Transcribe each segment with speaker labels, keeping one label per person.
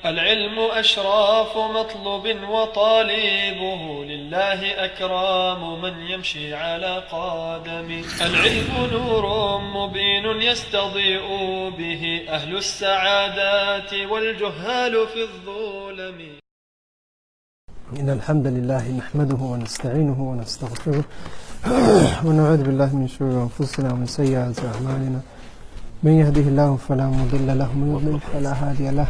Speaker 1: العلم أشراف مطلوب وطالبه لله أكرام من يمشي على قدمه. العلم نور مبين يستضيء به أهل السعادات والجهال في الظلم.
Speaker 2: إن الحمد لله نحمده ونستعينه ونستغفره ونعوذ بالله من شرور أنفسنا ومن سيئات أعمالنا. من يهده الله فلا مضل له ومن يضلل فلا هادي له.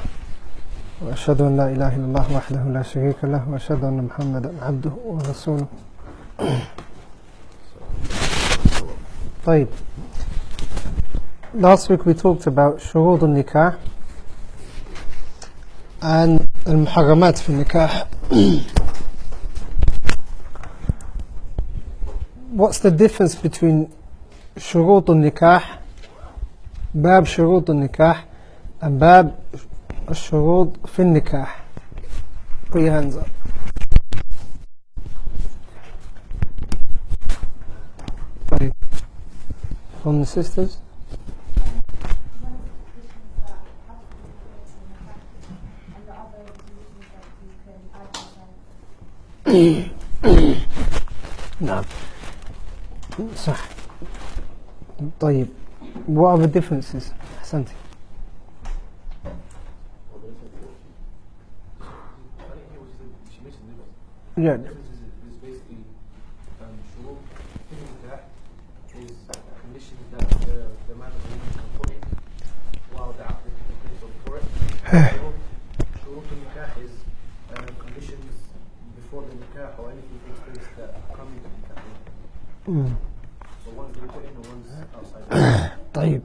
Speaker 2: وأشهد أن لا إله إلا الله وحده لا شريك له وأشهد أن محمدا عبده ورسوله. طيب. Last week we talked about شروط النكاح and المحرمات في النكاح. What's the difference between شروط النكاح, باب شروط النكاح, and باب الشروط في النكاح? Put your hands up. Sorry. From the sisters. نعم صح. طيب, what are the differences? أحسنتي. Yeah.
Speaker 3: The difference is basically شروط في النكاح is conditions that the man or woman can put in while the عقد is in place or before it. شروط النكاح is conditions before the nikah or anything takes place that come into the nikah. So one's to be put in and one's outside.
Speaker 2: طيب.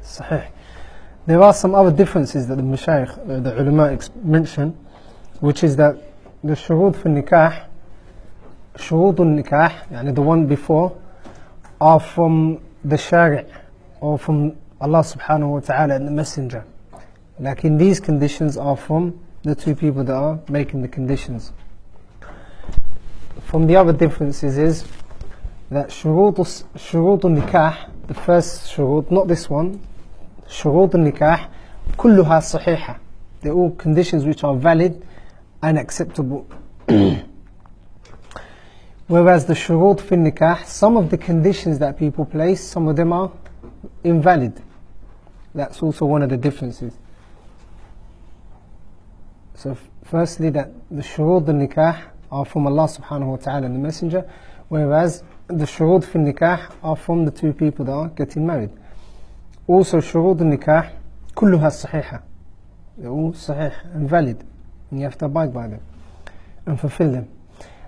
Speaker 2: صحيح. There are some other differences that the mashayikh, the ulama mention, which is that the shurut في النكاح, شروط النكاح, يعني the one before, are from the shari' or from Allah subhanahu wa ta'ala and the messenger. Like in these conditions are from the two people that are making the conditions. From the other differences is that شروط النكاح, the first shurut, not this one, شروط النكاح كلها صحيحة. They're all conditions which are valid and acceptable. Whereas the shurut fi nikah, some of the conditions that people place, some of them are invalid. That's also one of the differences. So firstly, that the shurut al nikah are from Allah subhanahu wa ta'ala and the messenger, whereas the shurut fi nikah are from the two people that are getting married. Also shurut al nikah كلها صحيحة. They're all sahih and valid. And you have to abide by them and fulfill them.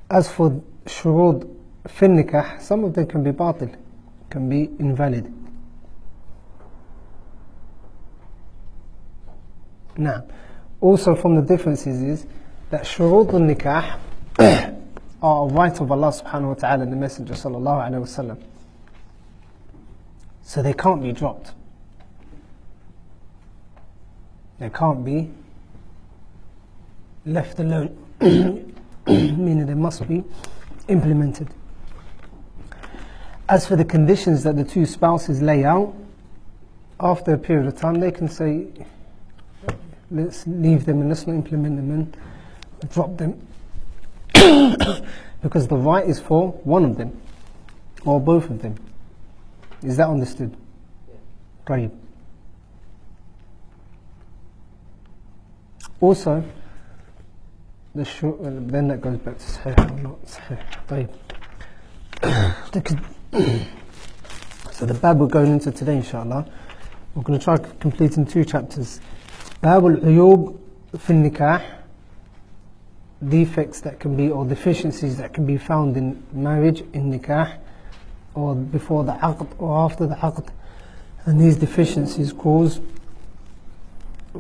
Speaker 2: As for shurud fi nikah, some of them can be batil, can be invalid. Now, also from the differences is that shurud al-nikah are a right of Allah subhanahu wa ta'ala and the Messenger sallallahu alayhi wa sallam. So they can't be dropped. They can't be left alone, meaning they must be implemented. As for the conditions that the two spouses lay out, after a period of time they can say, let's leave them and let's not implement them and drop them, because the right is for one of them or both of them. Is that understood? Right. Also, then that goes back to Sahih or not Sahih. So the bab we're going into today, inshallah, we're going to try completing 2 chapters. Bab al-uyub fi nikah, defects that can be, or deficiencies that can be found in marriage, in nikah, or before the aqd or after the aqd. And these deficiencies cause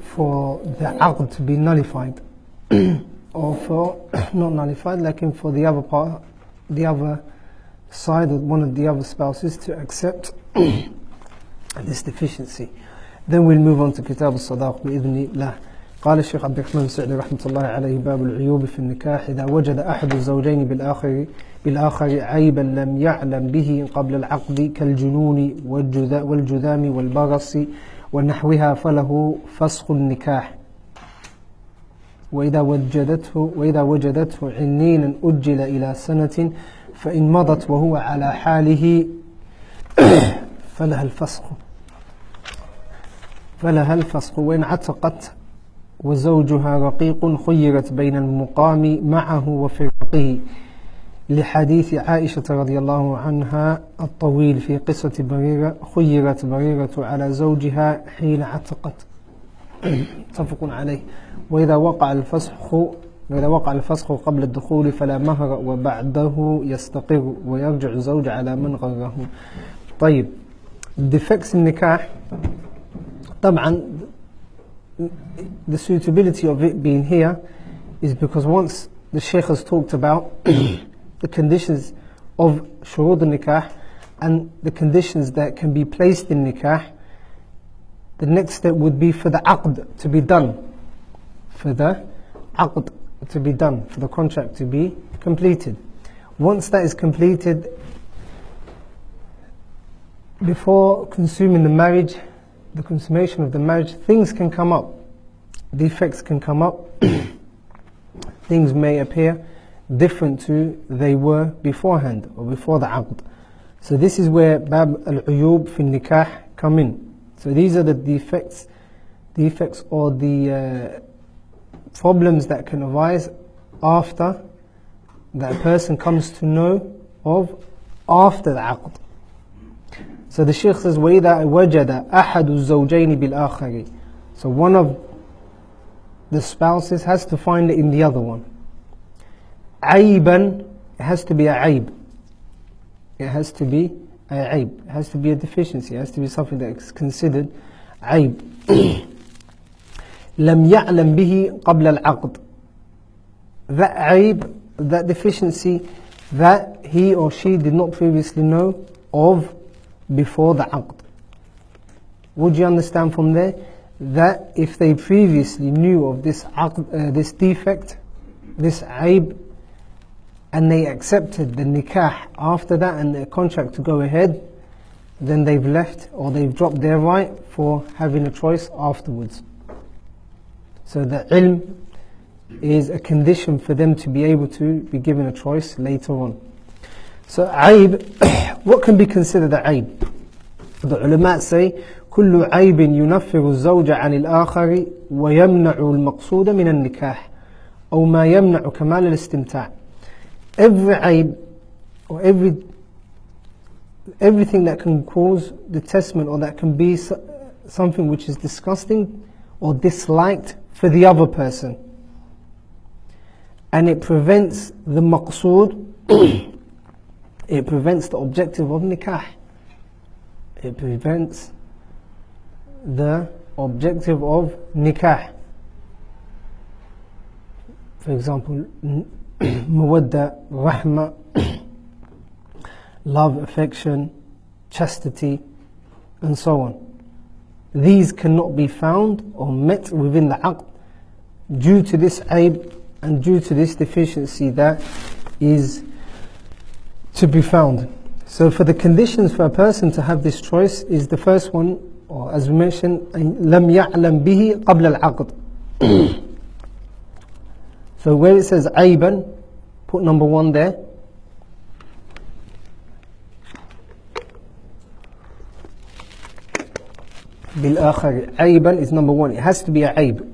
Speaker 2: for the aqd to be nullified. Or for, not nullified, like for the other part, the other side of one of the other spouses to accept this deficiency. Then we'll move on to كتاب الصداق بإذن الله. قال الشيخ عبد الرحمن السعدي رحمة الله عليه: باب العيوب في النكاح إذا وجد أحد الزوجين بالآخر عيبا لم يعلم به قبل العقد كالجنون والجذام والبرص ونحوها فله فسخ النكاح وإذا وجدته عنينا أجل إلى سنة فإن مضت وهو على حاله فلها الفسخ وإن عتقت وزوجها رقيق خيرت بين المقام معه وفرقه لحديث عائشة رضي الله عنها الطويل في قصة بريرة خيرت بريرة على زوجها حين عتقت متفق عليه وإذا وقع الفسخ قبل الدخول فلا مهر وبعده يستقر ويرجع الزوج على من غره. طيب defects النكاح طبعا the suitability of it being here is because once the Shaykh has talked about the conditions of shurud al-nikah and the conditions that can be placed in nikah, the next step would be for the aqd to be done, for the contract to be completed. Once that is completed, before consuming the marriage, the consummation of the marriage, things can come up, defects can come up, things may appear different to they were beforehand or before the aqd. So this is where bab al-uyub fi nikah come in. So these are the defects or the problems that can arise after that a person comes to know of after the aqd. So the Shaykh says وَإِذَا وَجَدَ أَحَدُ الزَّوْجَيْنِ بِالْآخَرِ. So one of the spouses has to find it in the other one. عَيْبًا, it has to be a عيب. It has to be a عيب. It has to be a deficiency. It has to be something that is considered عيب. لم يعلم به قبل العقد. That عيب, that deficiency, that he or she did not previously know of before the aqd. Would you understand from there that if they previously knew of this this defect, this عيب, and they accepted the nikah after that and the contract to go ahead, then they've left or they've dropped their right for having a choice afterwards. So the ilm is a condition for them to be able to be given a choice later on. So عيب, what can be considered a عيب? The ulama say كل عيب ينفر الزوج عن الآخر ويمنع المقصود من النكاح أو ما يمنع كمال الاستمتاع. Every عيب or everything that can cause detestment or that can be something which is disgusting or disliked for the other person, and it prevents the maqsood, it prevents the objective of nikah, it prevents the objective of nikah. For example, mawadda, rahma, love, affection, chastity, and so on. These cannot be found or met within the aqd due to this aib and due to this deficiency that is to be found. So for the conditions for a person to have this choice is the first one, or as we mentioned, لم يعلم به قبل العقد. So where it says عيبا, put number 1 there. بالآخر, عيبا is number 1. It has to be a عيب.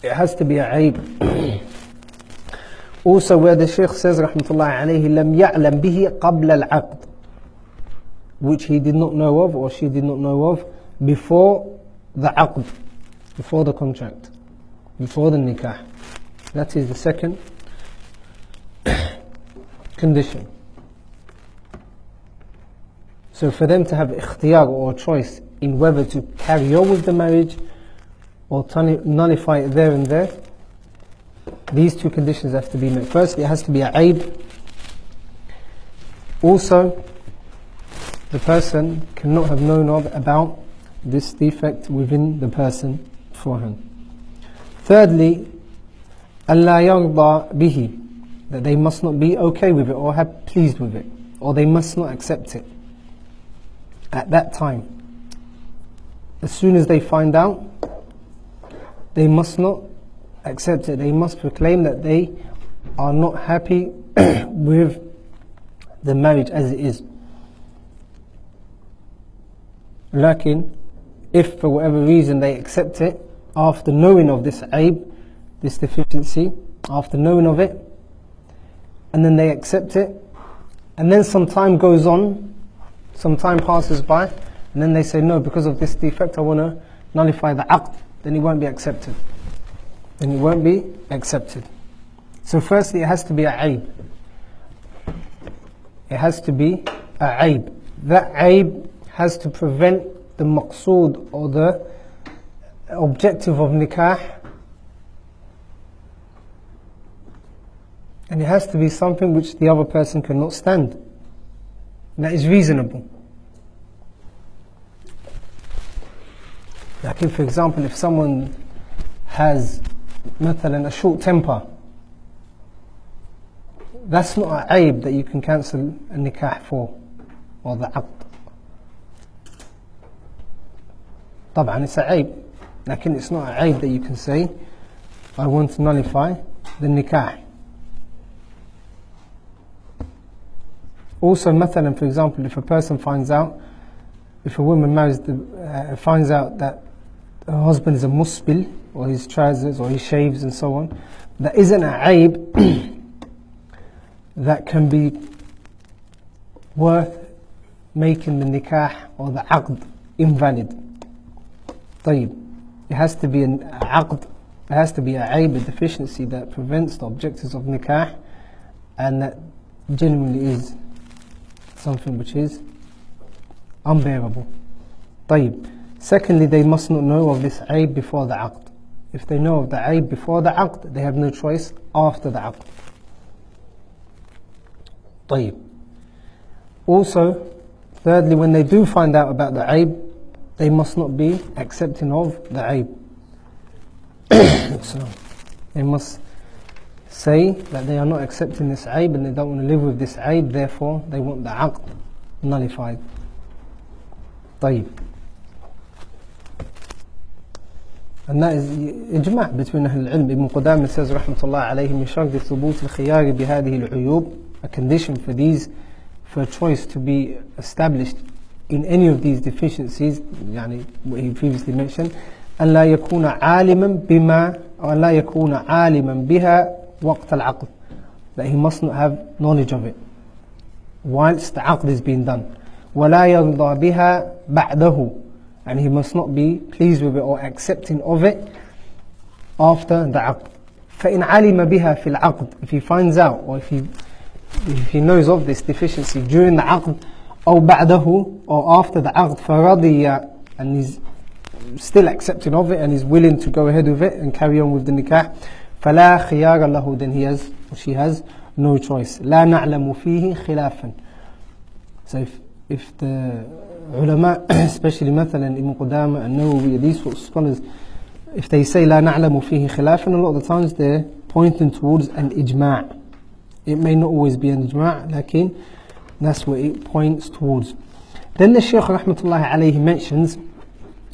Speaker 2: It has to be a عيب. Also where the Shaykh says rahmatullah alayhi لم يعلم به قبل العقد, which he did not know of or she did not know of before the aqd, before the contract, before the nikah. That is the second condition. So for them to have ikhtiyar or choice in whether to carry on with the marriage or nullify it there and there, these two conditions have to be met. Firstly, it has to be a aib. Also, the person cannot have known of about this defect within the person beforehand. Thirdly, أَلَّا يَرْضَى بِهِ, that they must not be okay with it or have pleased with it, or they must not accept it at that time. As soon as they find out, they must not accept it. They must proclaim that they are not happy with the marriage as it is. Lakin, if for whatever reason they accept it after knowing of this aib, this deficiency, after knowing of it, and then they accept it, and then some time goes on, some time passes by, and then they say, no, because of this defect I want to nullify the aqd, then it won't be accepted. Then it won't be accepted. So firstly, it has to be a aib. It has to be a aib. That aib has to prevent the maqsood or the objective of nikah, and it has to be something which the other person cannot stand. And that is reasonable. Like if, for example, if someone has مثلا a short temper, that's not a aib that you can cancel a nikah for, or the aqd. طبعا it's a aib, لكن it's not a aib that you can say, I want to nullify the nikah. Also, مثلا, for example, if a person finds out, if a woman marries, finds out that her husband is a musbil, or his trousers, or he shaves and so on, that isn't a aib that can be worth making the nikah or the aqd invalid. طيب, it has to be an aqd, it has to be a aib, a deficiency that prevents the objectives of nikah, and that genuinely is something which is unbearable. طيب, secondly, they must not know of this aib before the aqd. If they know of the aib before the aqd, they have no choice after the aqd. طيب. Also, thirdly, when they do find out about the aib, they must not be accepting of the aib. So, they must say that they are not accepting this aib and they don't want to live with this aib, therefore they want the aqd nullified. طيب. And that is إجماع between أهل العلم. Ibn Qudamah says رحمة الله عليه من شرط ثبوت الخيار بهذه العيوب, a condition for a choice to be established in any of these deficiencies, يعني what he previously mentioned, أن لا يكون عالما بما أو لا يكون عالما بها وقت العقد, that he must not have knowledge of it whilst the aqd is being done. ولا يرضى بها بعده, and he must not be pleased with it or accepting of it after the aqd. فإن علم بها في العقد, if he finds out or if he knows of this deficiency during the aqd, أو بعده, or after the aqd, فرضي, and he's still accepting of it and is willing to go ahead with it and carry on with the nikah, فلا خيار له, then he has or she has no choice. لا نعلم فيه خلافا. So if the ulama, especially مثلا Ibn Qudamah and Nawawi, these sort of scholars, if they say لا نعلم فيه خلافا, a lot of the times they're pointing towards an ijma'. It may not always be an ijma', lakin that's what it points towards. Then the Shaykh rahmatullahi alayhi mentions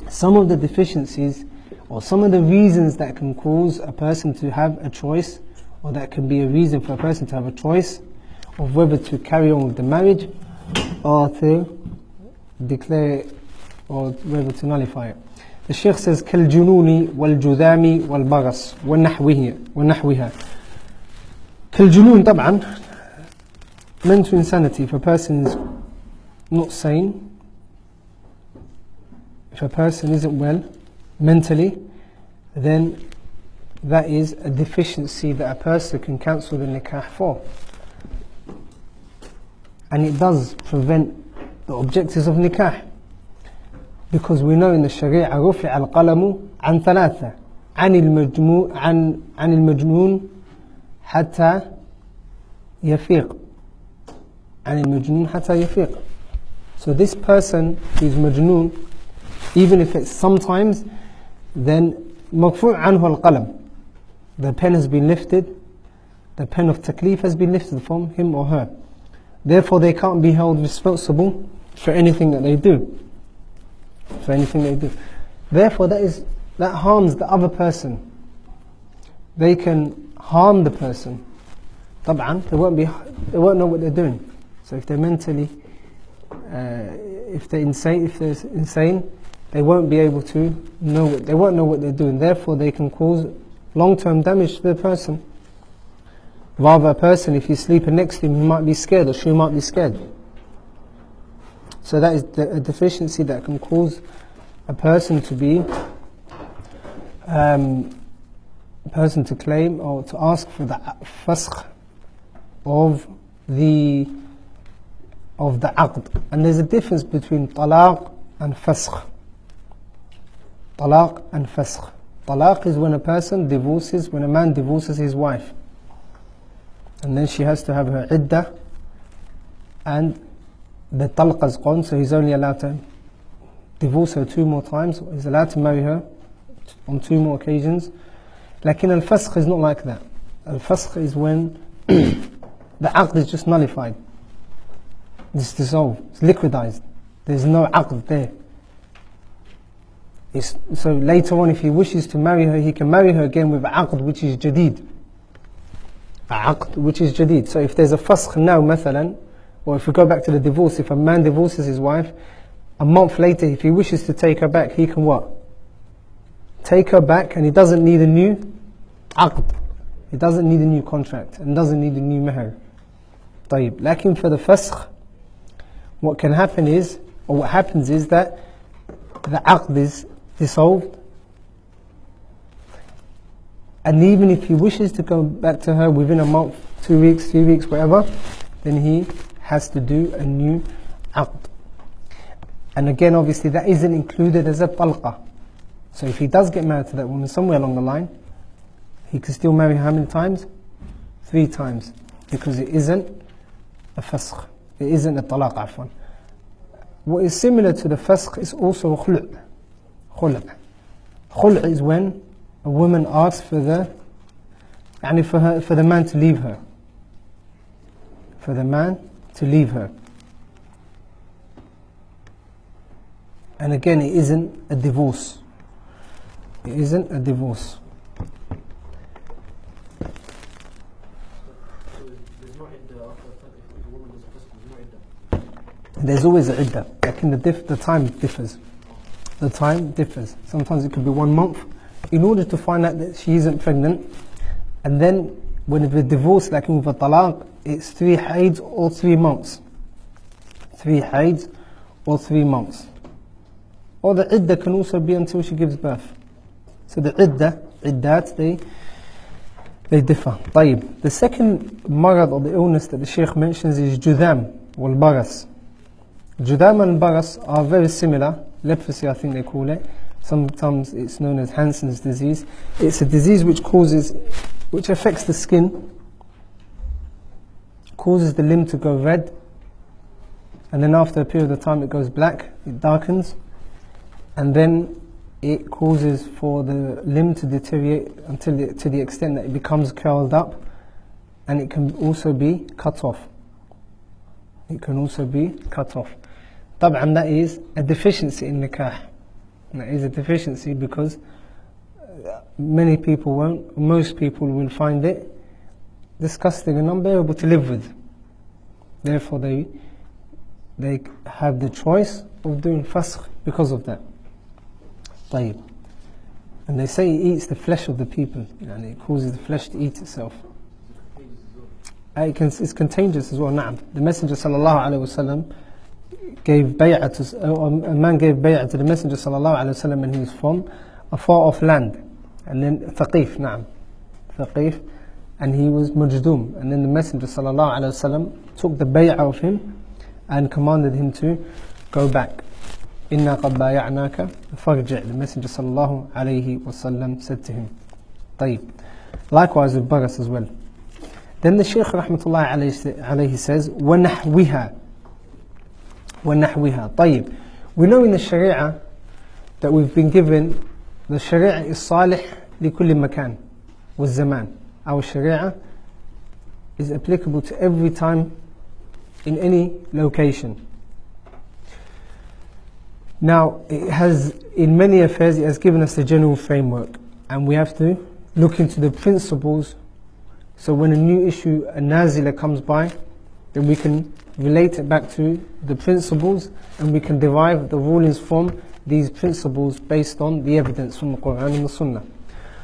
Speaker 2: some of the deficiencies or some of the reasons that can cause a person to have a choice, or that can be a reason for a person to have a choice of whether to carry on with the marriage or to declare it, or whether to nullify it. The Shaykh says كالجنون والجذام والبغص ونحوها. كالجنون, طبعا, mental insanity. If a person is not sane, if a person isn't well mentally, then that is a deficiency that a person can cancel the nikah for, and it does prevent the objectives of nikah, because we know in the Sharia رفع القلم عن ثلاثة, عن المجنون حتى يفيق, عن المجنون حتى يفيق. So this person who is majnoon, even if it's sometimes, then مرفوع عنه القلم, the pen has been lifted the pen of taklif has been lifted from him or her. Therefore they can't be held responsible for anything that they do. For anything they do. Therefore that harms the other person. They can harm the person. طبعا they won't know what they're doing. So if they're mentally if they're insane, they won't be able to they won't know what they're doing. Therefore they can cause long-term damage to the person. Rather, a person, if he's sleeping next to him, he might be scared or she might be scared. So that is a deficiency that can cause a person to be a person to claim or to ask for the fasq of the aqd. And there's a difference between talaq and fasq. Talaq and fasq. Talaq is when a man divorces his wife, and then she has to have her iddah, and the talq is gone, so he's only allowed to divorce her 2 more times. He's allowed to marry her on 2 more occasions. Lakin al-fasq is not like that. Al-fasq is when the aqd is just nullified. It's dissolved, it's liquidized. There's no aqd there. So later on, if he wishes to marry her, he can marry her again with aqd which is jadid. Aqd which is jadid. So if there's a fasq now, mathalan, or if we go back to the divorce, if a man divorces his wife, a month later, if he wishes to take her back, he can what? Take her back, and he doesn't need a new aqd. He doesn't need a new contract, and doesn't need a new meher. طيب. Lakin for the fasq, what can happen is, or what happens is that the aqd is dissolved, and even if he wishes to go back to her within a month, 2 weeks, 3 weeks, whatever, then he has to do a new aqd. And again, obviously, that isn't included as a talqa. So if he does get married to that woman somewhere along the line, he can still marry her how many times? 3 times. Because it isn't a fasq. It isn't a talaq, afwan. What is similar to the fasq is also khul'. Khul'. Khul' is when a woman asks for the man to leave her. For the man to leave her. And again, it isn't a divorce. It isn't a divorce.
Speaker 3: There's no iddah after if a woman does a fasq, there's no iddah.
Speaker 2: There's always an iddah. Lakin the time differs. The time differs. Sometimes it could be 1 month. In order to find out that she isn't pregnant, and then when it's a divorce, like with a talaq, it's 3 haids or 3 months. 3 haids or 3 months. Or the iddah can also be until she gives birth. So the iddat, they differ. طيب. The second marad or the illness that the Shaykh mentions is judam wal baras. Judam and baras are very similar. Leprosy, I think they call it. Sometimes it's known as Hansen's disease. It's a disease which affects the skin, causes the limb to go red, and then after a period of time it goes black, it darkens, and then it causes for the limb to deteriorate to the extent that it becomes curled up, and it can also be cut off. It can also be cut off. طبعا that is a deficiency in nikah. That is a deficiency because most people will find it disgusting and unbearable to live with. Therefore they have the choice of doing fasq because of that. طيب. And they say it eats the flesh of the people, and it causes the flesh to eat itself. It's contagious as well. نعم. The Messenger sallallahu alaihi wasallam gave bay'ah to a man gave bay'ah to the Messenger sallallahu alaihi wasallam, and he was from a far off land, and then Thaqif, نعم, Thaqif, and he was Majdum, and then the Messenger sallallahu alaihi wasallam took the bay'ah of him and commanded him to go back. Inna qad bay'anaka farji'. The Messenger sallallahu alaihi wasallam said to him. طيب. Likewise with baras as well. Then the Shaykh rahmatullahi alayhi says, وَنَحْوِهَا. طيب. We know in the Sharia that we've been given, the Sharia is salih لكل مكان والزمان. Our Sharia is applicable to every time in any location. Now, it has, in many affairs, it has given us a general framework, and we have to look into the principles. So when a new issue, a nazila, comes by, then we can relate it back to the principles, and we can derive the rulings from these principles based on the evidence from the Quran and the Sunnah.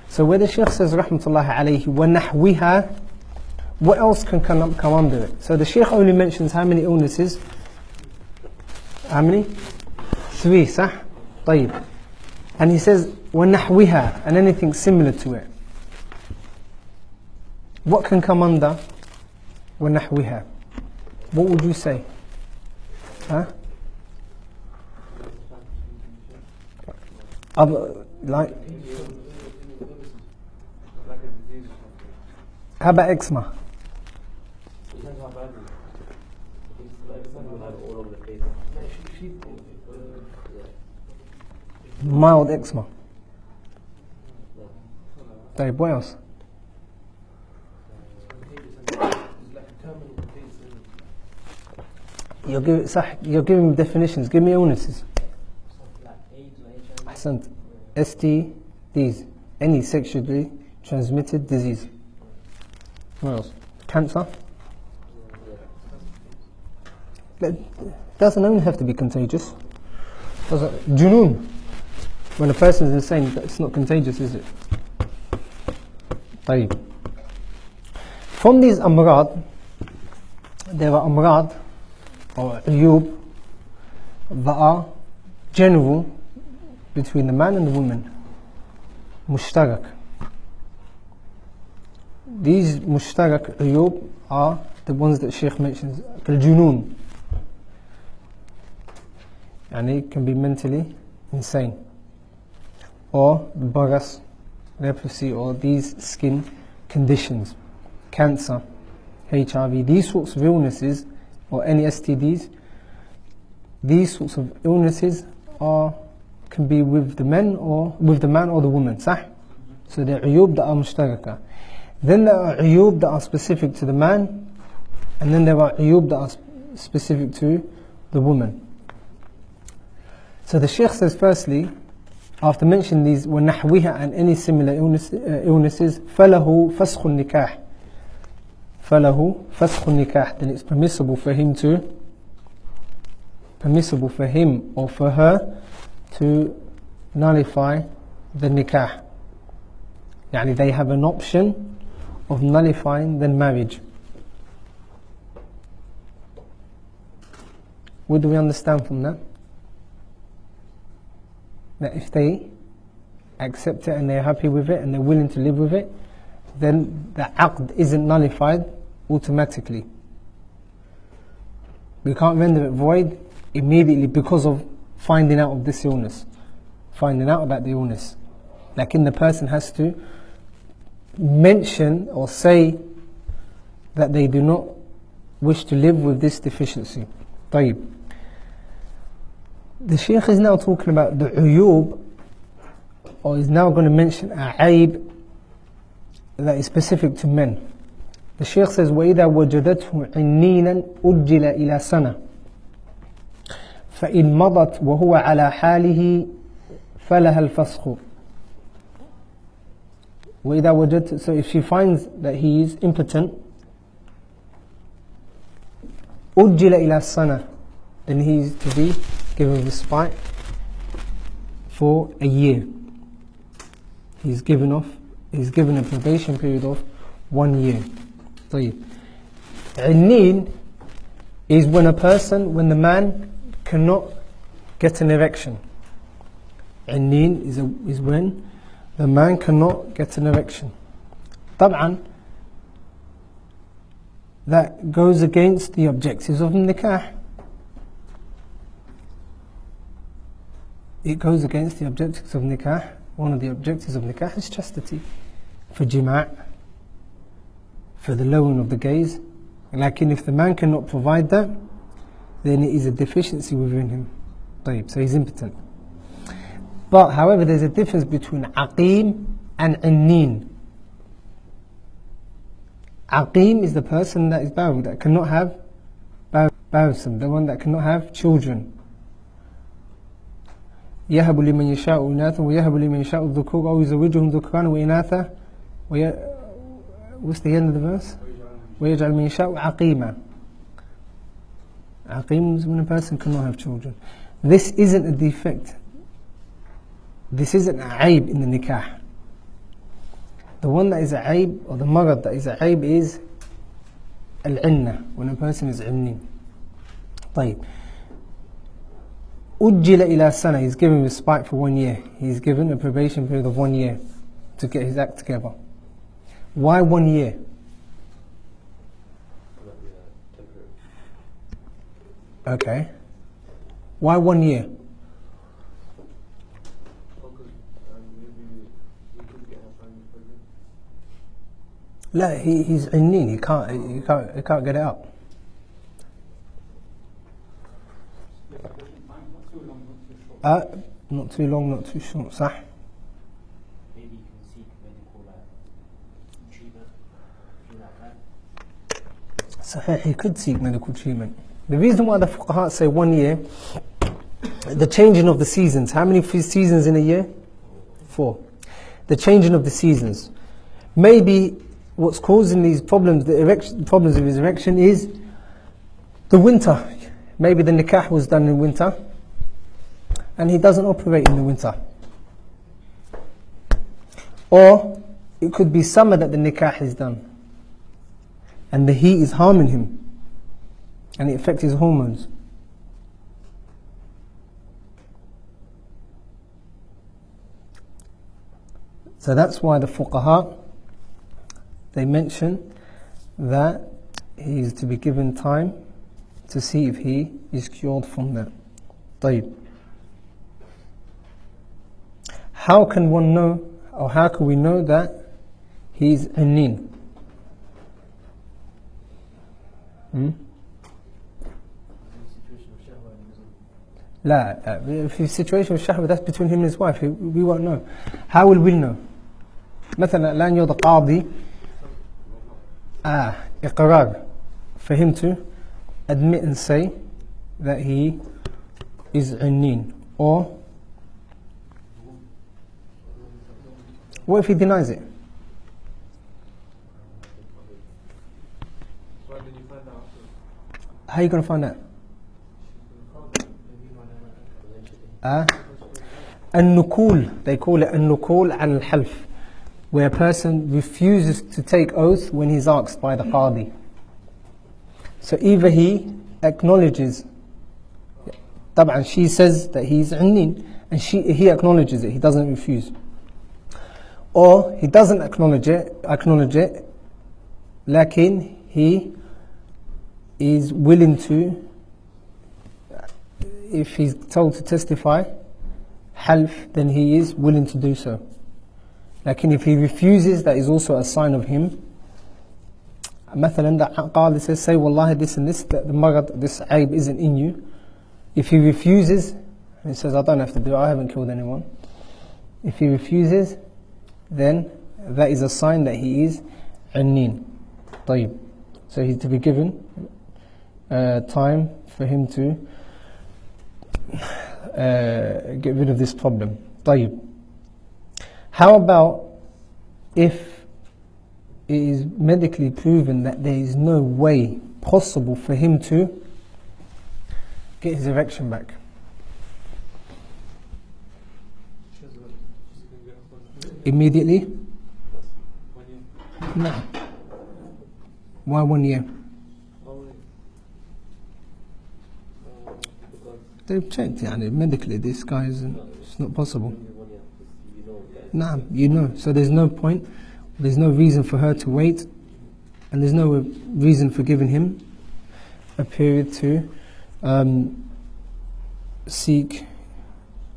Speaker 2: So where the Shaykh says, rahmatullahi alayhi, وَنَحْوِهَا, what else can come under it? So the Shaykh only mentions how many illnesses? How many? 3, صح? طيب. And he says, وَنَحْوِهَا, and anything similar to it. What can come under وَنَحْوِهَا? What would you say? Huh? Like, how about eczema? Mild eczema. Dave, what else? You're giving me definitions. Give me illnesses. Hassan, STDs, any sexually transmitted disease. What else? Cancer. It doesn't only have to be contagious. Junoon. When a person is insane, it's not contagious, is it? طيب. From these amrad, there are amrad or uyub that are general between the man and the woman. Mushtarak. These mushtarak uyub are the ones that Shaykh mentions. Al-junoon. And it can be mentally insane. Or baras, leprosy, or these skin conditions. Cancer, HIV, these sorts of illnesses, or any STDs, these sorts of illnesses can be with the man or the woman, صح? So there are uyub that are mushtaraka. Then there are uyub that are specific to the man, and then there are uyub that are specific to the woman. So the Shaykh says, firstly, after mentioning these وَنَحْوِهَا and any similar illnesses, فَلَهُ فَسْخُ النِّكَاحِ, فَلَهُ فَسْخُ النِّكَاحِ, then it's permissible for him or for her to nullify the nikah. Yani they have an option of nullifying the marriage. What do we understand from that? That if they accept it and they're happy with it and they're willing to live with it, then the aqd isn't nullified automatically. We can't render it void immediately because of finding out of this illness, finding out about the illness. Like the person has to mention or say that they do not wish to live with this deficiency. طيب. The Shaykh is now talking about the uyub, or is now going to mention a aib that is specific to men. The Shaykh says, وَإِذَا وَجَدَتْهُ عِنِّينًا أُجِّلَ إِلَى سَنَةٍ فَإِنْ مَضَتْ وَهُوَ عَلَى حَالِهِ فَلَهَا الْفَسْخُ. وَإِذَا وَجَدْتُ, so if she finds that he is impotent, أُجِّلَ إِلَى السَّنَةِ, then he is to be given respite for a year. He's given a probation period of 1 year. طيب. عنeen is when the man cannot get an erection. عنeen is when the man cannot get an erection. طبعا that goes against the objectives of nikah. It goes against the objectives of nikah. One of the objectives of nikah is chastity, for jima', for the lowering of the gaze. Like if the man cannot provide that, then it is a deficiency within him. طيب, so he's impotent. But however, there's a difference between aqim and عنين. Aqim is the person that is barren, that cannot have barren, the one that cannot have children. يهب لمن يشاء إناثا ويهب لمن يشاء الذكور أو يزوجهم ذكرانا وإناثا what's the end of the verse? ويجعل من يشاء عقيما. Aqim is when a person cannot have children. This isn't a defect. This isn't a aib in the nikah. The one that is a aib, or the marad that is a aib, is al-inna, when a person is inni. طيب. أجل إلى سنة, he's given respite for 1 year. He's given a probation period of 1 year to get his act together. Why 1 year? Okay. Why 1 year? لا, he's عنين, he can't get it up. Not too long, not too short. صح.
Speaker 4: Maybe you can seek medical treatment.
Speaker 2: صحيح, he could seek medical treatment. The reason why the fuqaha say 1 year, the changing of the seasons. How many seasons in a year? 4. The changing of the seasons. Maybe what's causing these problems, problems of his erection, is the winter. Maybe the nikah was done in winter, and he doesn't operate in the winter. Or it could be summer that the nikah is done, and the heat is harming him, and it affects his hormones. So that's why the fuqaha, they mention that he is to be given time to see if he is cured from that. طيب. How can one know, or how can we know that he is عنين? لا, if his situation with shahwa, that's between him and his wife. We won't know. How will we know? مثلا الآن يوضع قاضي إقرار for him to admit and say that he is عنين. Or what if he denies it? How are you going to find out? النكول, they call it النكول عن الحلف, where a person refuses to take oath when he's asked by the qadi. So either he acknowledges, طبعا she says that he's عنين, and he acknowledges it, he doesn't refuse. Or he doesn't acknowledge it, لكن he is willing to, if he's told to testify half, then he is willing to do so. Lakin if he refuses, that is also a sign of him. مثلا the qadi says, say wallahi this and this, that the marad, this aib isn't in you. If he refuses, and he says I don't have to do it, I haven't killed anyone. If he refuses, then that is a sign that he is عنين. طيب. So he's to be given time for him to get rid of this problem. طيب. How about if it is medically proven that there is no way possible for him to get his erection back? Immediately? No. Why 1 year? They've checked, medically this guy it's not possible. Nah, you know, so there's no point, there's no reason for her to wait, and there's no reason for giving him a period to seek,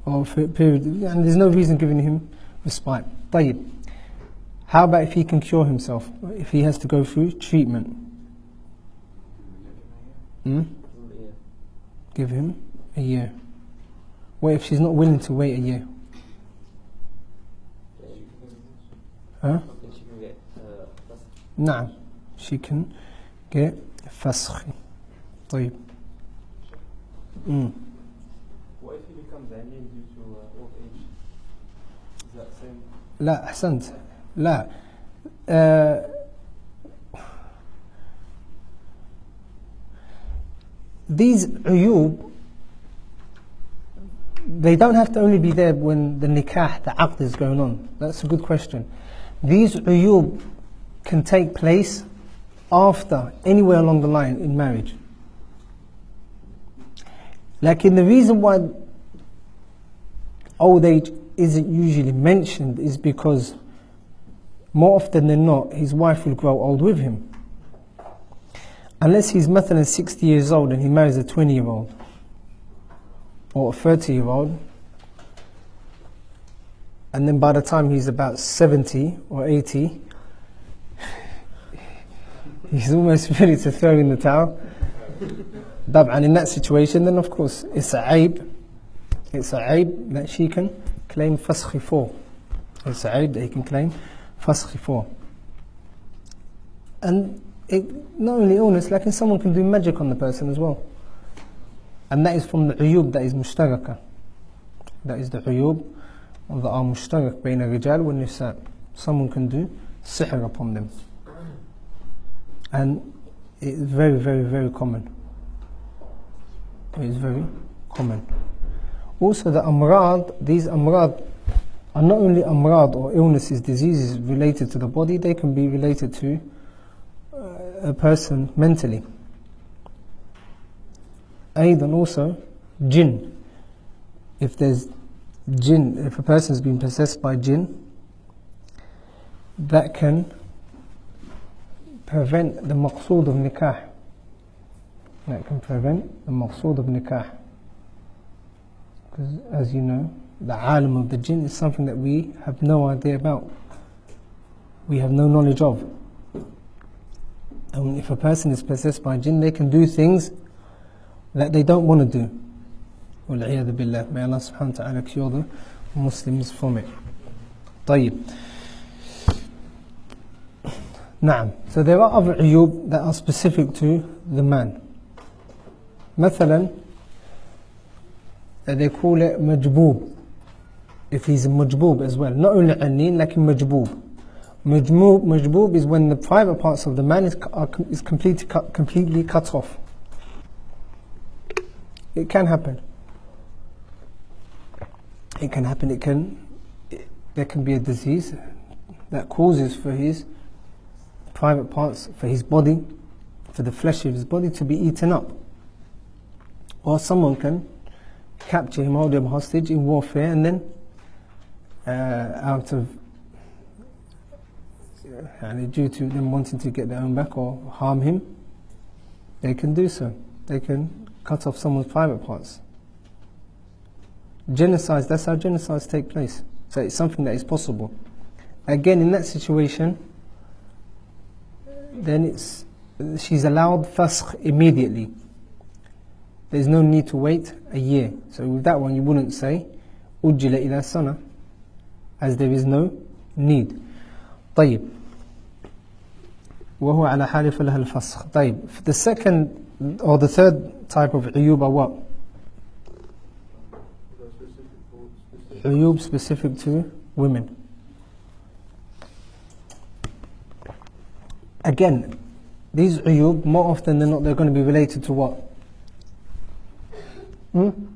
Speaker 2: or for a period, and there's no reason giving him respite. طيب. How about if he can cure himself, if he has to go through treatment? Give him a year. What if she's not willing to wait a year? Huh? Nah. she can get fasakh. طيب.
Speaker 3: What if he becomes Anian due to old age? Is that same?
Speaker 2: لا أحسنت. لا. These uyub, they don't have to only be there when the nikah, the aqd is going on. That's a good question. These uyub can take place after, anywhere along the line in marriage. Like the reason why old age isn't usually mentioned is because more often than not his wife will grow old with him. Unless he's مثلا 60 years old and he marries a 20-year-old or a 30-year-old, and then by the time he's about 70 or 80 he's almost ready to throw in the towel. And in that situation, then of course it's a aib that she can claim fasakh for. It's a aib that he can claim fasakh for. And not only illness, like someone can do magic on the person as well. And that is from the uyub that is mushtaraka. That is the uyub that are mushtarak between الرجال والنساء. Someone can do sihr upon them. And it's very, very, very common. It is very common. Also the amrad, these amrad are not only amrad or illnesses, diseases related to the body, they can be related to a person mentally. Aidan also jinn. If there's jinn, if a person has been possessed by jinn, that can prevent the maqsood of nikah. That can prevent the maqsood of nikah. Because as you know, the alim of the jinn is something that we have no idea about. We have no knowledge of. And if a person is possessed by jinn, they can do things that they don't want to do. وَالْعِيَاذُ بِاللَّهِ. May Allah subhanahu wa ta'ala cure the Muslims from it. طيب. نعم. So there are other uyub that are specific to the man. مثلا, they call it majboob. If he's a majboob as well. Not only aneen, like majboob. Majboob is when the private parts of the man is completely cut off. It can happen. It can happen. There can be a disease that causes for his private parts, for his body, for the flesh of his body to be eaten up. Or someone can capture him, hold him hostage in warfare, and then out of due to them wanting to get their own back or harm him, they can do so. They can cut off someone's private parts. Genocides, that's how genocides take place. So it's something that is possible. Again, in that situation, then she's allowed fasakh immediately. There's no need to wait a year. So with that one, you wouldn't say ujjila ila sana, as there is no need. طيب. وهو على حال فلها الفسخ. طيب. The second or the third type of uyub are what? Uyub specific to women. Again, these uyub, more often than not, they're going to be related to what? When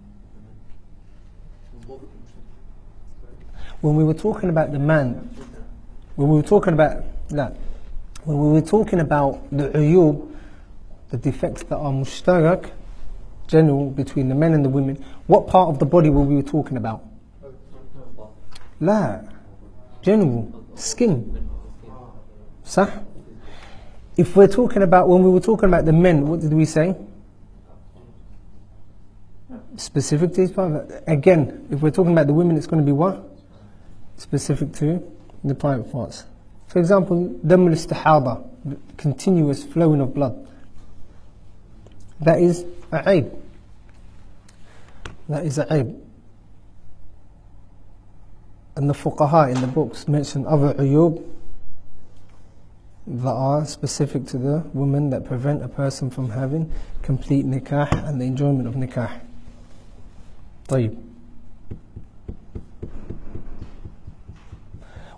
Speaker 2: we were talking about the man, when we were talking about the uyub, the defects that are mushtarak, general between the men and the women, what part of the body were we talking about? La, general, skin. Sah? If we're talking about, when we were talking about the men, what did we say? Specific to his private. Again, if we're talking about the women, it's going to be what? Specific to the private parts. For example, dam al-istihada, continuous flowing of blood. That is a aib. That is a aib. And the fuqaha in the books mention other uyub that are specific to the woman that prevent a person from having complete nikah and the enjoyment of nikah. طيب.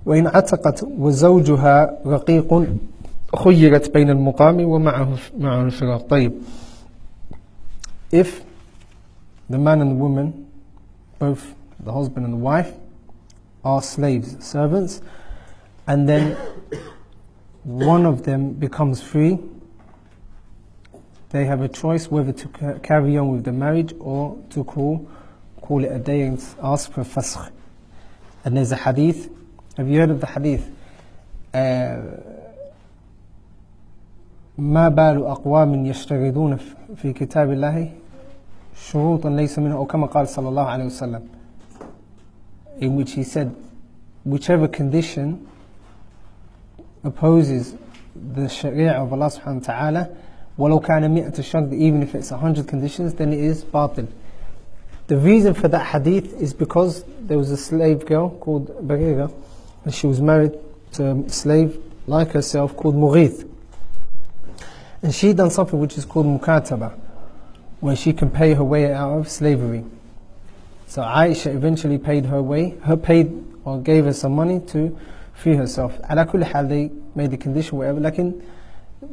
Speaker 2: وإن عتقت وزوجها رقيق خيرت بين المقام ومعه الفراق. طيب. If the man and the woman, both the husband and the wife, are slaves, servants, and then one of them becomes free, they have a choice whether to carry on with the marriage or to call it a day and ask for fasakh. And there's a hadith. Have you heard of the hadith? ما بال أقوام يشترطون في كتاب الله شروطا ليس منها أو كما قال صلى الله عليه وسلم, in which he said whichever condition opposes the sharia of Allah subhanahu wa ta'ala, ولو كان 100 شرط, even if it's 100 conditions, then it is batil. The reason for that hadith is because there was a slave girl called Barira, and she was married to a slave like herself called Mughith. And she done something which is called mukataba, where she can pay her way out of slavery. So Aisha eventually paid or gave her some money to free herself. على كل حال, they made the condition whatever. لكن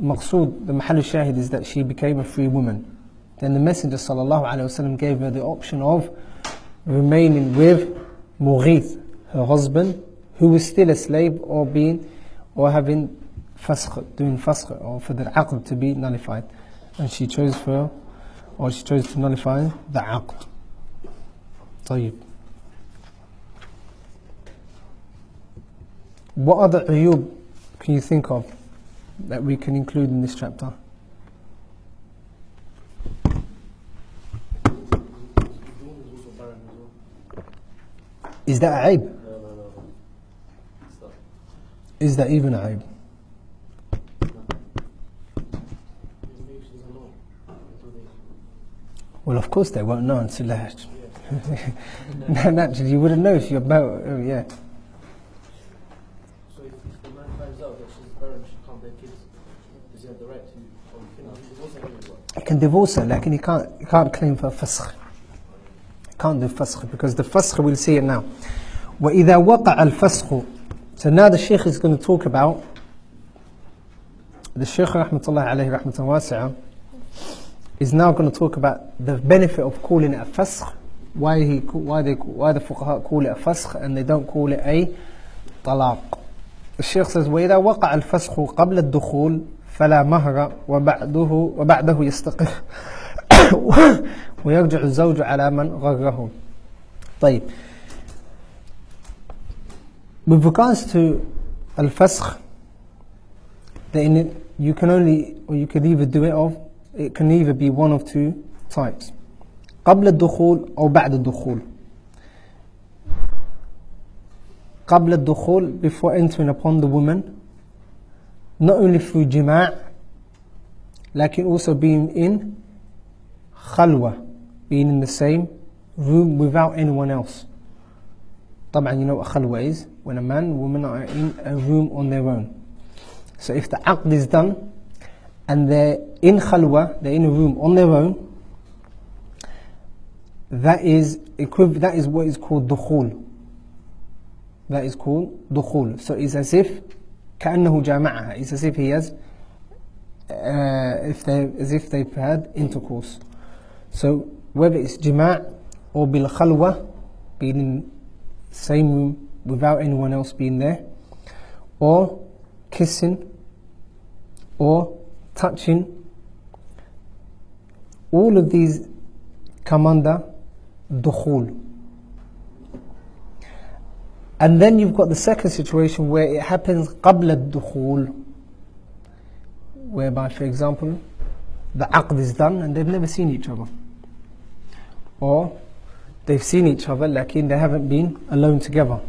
Speaker 2: مقصود, the محل الشاهد is that she became a free woman. Then the Messenger sallallahu alaihi wasallam gave her the option of remaining with Mughith, her husband, who was still a slave, or having fasakh, doing fasakh, or for the aqd to be nullified. And she chose to nullify the aqd. طيب. What other uyub can you think of that we can include in this chapter? Is that a aib?
Speaker 3: No. Stop.
Speaker 2: Is that even a aib? Well, of course they won't know until that. Naturally, you wouldn't know if you're about. Oh, yeah.
Speaker 3: So if the man finds out that she's barren, she can't bear kids, does he have the right to? Or he can divorce her anyway?
Speaker 2: He can divorce her, like, and he can't claim for fasakh. He can't do fasakh because the fasakh, we'll see it now. وَإِذَا وَقَعَ الْفَسْخُ. So now the Shaykh is going to talk about, the Shaykh rahmatullah alayhi rahmatan wasi'ah is now going to talk about the benefit of calling it a fasakh, why the fuqaha call it a fasakh and they don't call it a talaq. The Shaykh says وَإِذَا وَقَعَ الْفَسْخُ قَبْلَ الدُّخُولِ فَلَا مَهْرَ وَبَعْدَهُ يَسْتَقِرُ ويرجع الزوج على من غره. طيب. With regards to al-fasakh, then you can either do it can either be one of two types. قبل الدخول أو بعد الدخول. قبل الدخول, before entering upon the woman, not only through jima', لكن also being in khalwa, being in the same room without anyone else. طبعا you know what khalwa is, when a man and woman are in a room on their own. So if the aqd is done and they're in khalwa, they're in a room on their own, that is what is called dukhul. That is called dukhul. So it's as if كأنه جامعها. It's as if he has as if they've had intercourse. So whether it's jima' or bil khalwa, being in the same room without anyone else being there, or kissing, or touching, all of these come under dukhul. And then you've got the second situation where it happens qabla dukhul, whereby, for example, the aqd is done and they've never seen each other, or they've seen each other lakin they haven't been alone together.